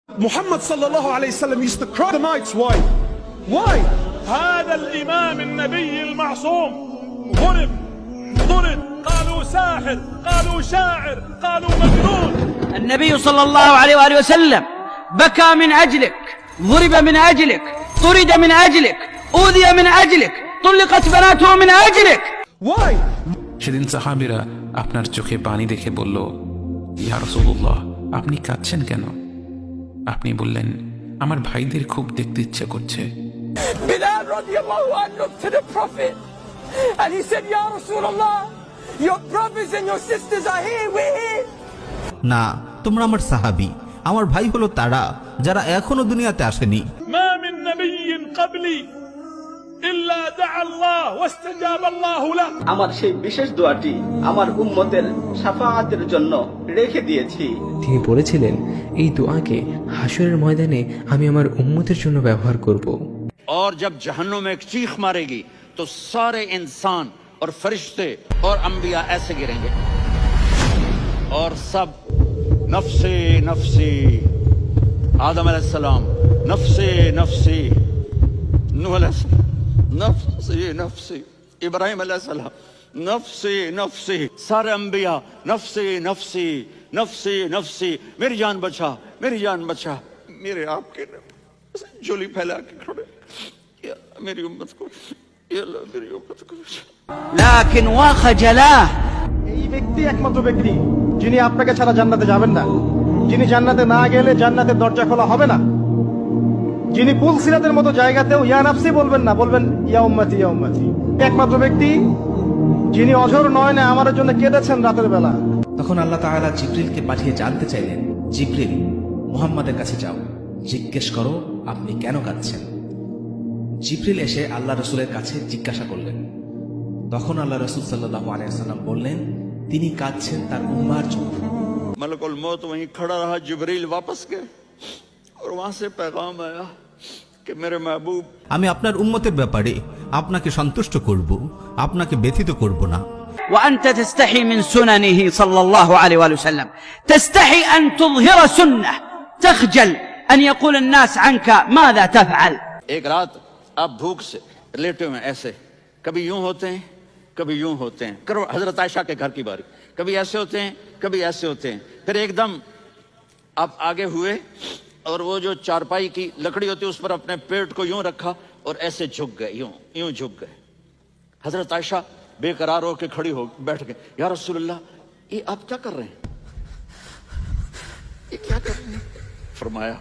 Muhammad sallallahu alayhi wasallam used to cry the nights. Why? Why? هذا الإمام النبي المعصوم ضرب قالوا ساحر قالوا شاعر قالوا مجنون. النبي صلى الله عليه وآله وسلم بكى من أجلك، ضرب من أجلك، طرد من أجلك، أوذي من أجلك، طلقت بناته من أجلك. Why? সেদিন সাহাবীরা আপনার চোখে পানি দেখে বলল, ইয়া রাসূলুল্লাহ, আপনি কাঁদছেন কেন? আপনি বললেন, আমার ভাইদের খুব দেখতে ইচ্ছে করছে। Bilal radiallahu anhu to the Prophet, and he said, Ya Rasulullah, your brothers and your sisters are here, we're here. না, তোমরা আমার সাহাবী, আমার ভাই হলো তারা যারা এখনো দুনিয়াতে আসেনি। ما من نبي قبلي إلا دعا الله واستجاب الله له. আমার সেই বিশেষ দোয়াটি আমার উম্মতের শাফাআতের জন্য রেখে দিয়েছি। তিনি বলেছিলেন, এই দোয়াকে হাশরের ময়দানে আমি আমার উম্মতের জন্য ব্যবহার করব। और जब जहन्नुम में एक चीख मारेगी तो सारे इंसान और फरिश्ते और अंबिया ऐसे गिरेंगे और सब नफ्से नफ्सी, आदम अलैहिस्सलाम नफ्से नफ्सी, नूह अलैहिस्सलाम नफ्सी नफ्सी, इब्राहिम अलैहिस्सलाम नफ्सी नफ्सी, सारे अंबिया नफ्सी नफ्सी नफ्सी नफ्सी, मेरी जान बचा, मेरी जान बचा। मेरे आपके झोली फैला के खड़े, मेरी उम्मत को, मेरी उम्मत को। لكن وخجلاه. এই ব্যক্তি একমাত্র ব্যক্তি যিনি আপনাকে ছাড়া জান্নাতে যাবেন না, যিনি জান্নাতে না গেলে জান্নাতের দরজা খোলা হবে না, যিনি পুলসিরাতের মতো জায়গাতেও ইয়া নাফসি বলবেন না, বলবেন ইয়া উম্মতি ইয়া উম্মতি। একমাত্র ব্যক্তি যিনি অঝর নয়নে আমার জন্য কেঁদেছেন রাতের বেলা। তখন আল্লাহ তাআলা জিবরিলকে পাঠিয়ে জানতে চাইলেন, জিবরিল, মুহাম্মাদের কাছে যাও, জিজ্ঞেস করো আপনি কেন কাঁদছেন। জিবরিল এসে আল্লাহ রাসূলের কাছে জিজ্ঞাসা করলেন। তখন আল্লাহ রাসূল সাল্লাল্লাহু আলাইহি ওয়াসাল্লাম বললেন, তিনি কাঁদছেন তার উম্মার জন্য। मलकुल मौत वहीं खड़ा रहा, जिब्रील वापस गए और वहां से पैगाम आया कि मेरे महबूब, আমি আপনার উম্মতের ব্যাপারে আপনাকে সন্তুষ্ট করব, আপনাকে ব্যথিত করব না। وأنت تستحي من سننه صلى الله عليه وآله وسلم، تستحي أن تظهر سنة، تخجل أن يقول الناس عنك ماذا تفعل. एक रात आप भूख से लेटे हुए ऐसे, कभी यूं होते हैं कभी यूं होते हैं, करो हजरत आयशा के घर की बारी, कभी ऐसे होते हैं कभी ऐसे होते हैं, फिर एकदम आप आगे हुए और वो जो चारपाई की लकड़ी होती है उस पर अपने पेट को यूं रखा और ऐसे झुक गए, यूं यूं झुक गए। हजरत आयशा बेकरार होकर खड़ी हो बैठ गए, या रसूलुल्लाह, ये आप क्या कर रहे हैं, ये क्या कर रहे हैं? फरमाया,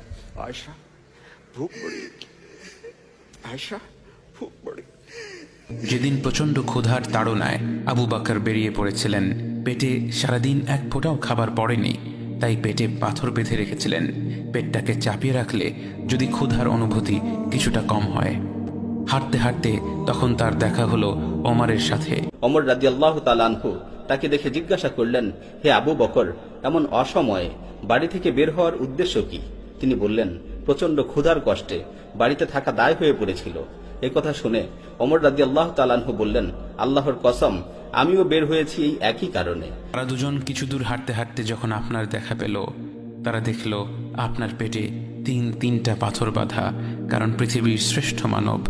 आयशा भूख बड़ी, आयशा भूख बड़ी। যেদিন প্রচণ্ড ক্ষুধার তাড়নায় আবু বকর বেরিয়ে পড়েছিলেন, পেটে সারাদিন এক ফোঁটাও খাবার পড়েনি, তাই পেটে পাথর বেঁধে রেখেছিলেন। পেটটাকে চাপিয়ে রাখলে যদি ক্ষুধার অনুভূতি কিছুটা কম হয়। হাঁটতে হাঁটতে তখন তার দেখা হলো ওমরের সাথে। ওমর রাদিয়াল্লাহু তাআলা আনহু তাকে দেখে জিজ্ঞাসা করলেন, হে আবু বকর, এমন অসময়ে বাড়ি থেকে বের হওয়ার উদ্দেশ্য কি? তিনি বললেন, প্রচন্ড ক্ষুধার কষ্টে বাড়িতে থাকা দায় হয়ে পড়েছিল। এই কথা শুনে ওমর রাদিয়াল্লাহু তাআলা আনহু বললেন, আল্লাহর কসম, আমিও বের হয়েছি এই একই কারণে। তারা দুজন কিছু দূর হাঁটতে হাঁটতে যখন আপনার দেখা পেল, তারা দেখল আপনার পেটে তিনটা পাথর বাঁধা, কারণ পৃথিবীর শ্রেষ্ঠ মানব,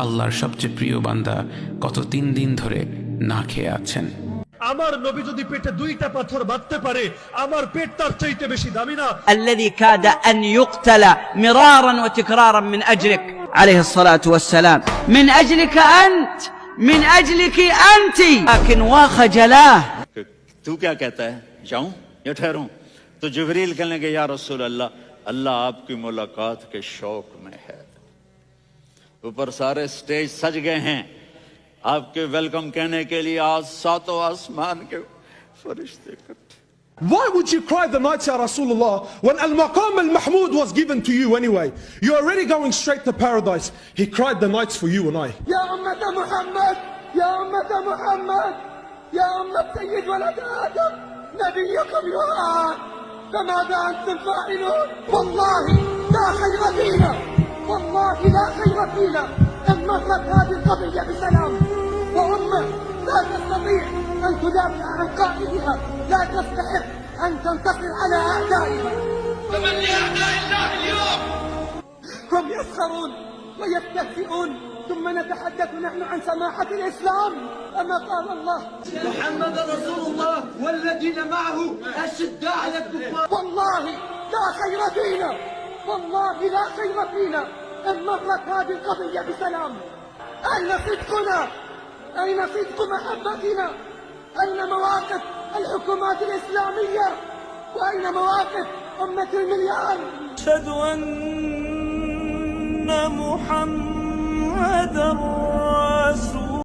আল্লাহর সবচেয়ে প্রিয় বান্দা গত 3 দিন ধরে না খেয়ে আছেন। আমার নবী যদি পেটে 2টা পাথর বাঁধতে পারে, আমার পেট তার চাইতে বেশি দামি না। الذي كاد أن يقتل مرارا وتكرارا من أجلك عليه الصلاة والسلام، من أجلك أنت، من أجلك أنت، لكن وخجلاه. तू क्या कहता है, जाऊं या ठहरूं? तो जिब्रील कहने लगे, या रसूल अल्लाह, अल्लाह आपकी मुलाकात के शौक में है। ऊपर सारे स्टेज सज गए हैं आपके वेलकम कहने के लिए, आज 7 आसमान के फरिश्ते इकट्ठे। Why would you cry the nights, Ya Rasulullah, when Al-Maqam Al-Mahmud was given to you anyway? You're already going straight to paradise. He cried the nights for you and I. Ya ummata Muhammad, ya ummata Muhammad, ya ummat Sayyid walad Adam, nabiyyukum yu'an, فماذا أنتم فاعلون؟ والله لا خير فينا، والله لا خير فينا إن مرت هذه القضية بسلام، وأمة لا تستطيع أن تدافع عن قائدها، لا تستحق أن تنتصر على أعدائها. فمن لأعداء الله اليوم وهم يسخرون ويستهزئون ثم نتحدث نحن عن سماحة الإسلام. أما قال الله محمد رسول الله والذين معه أشداء على الكفار. والله لا خير فينا، والله لا خير فينا إن مرت هذه القضية بسلام. أين صدقنا؟ أين صدق محبتنا؟ أين مواقف الحكومات الإسلامية؟ وأين مواقف أمة المليار؟ أشهد أن محمد رسول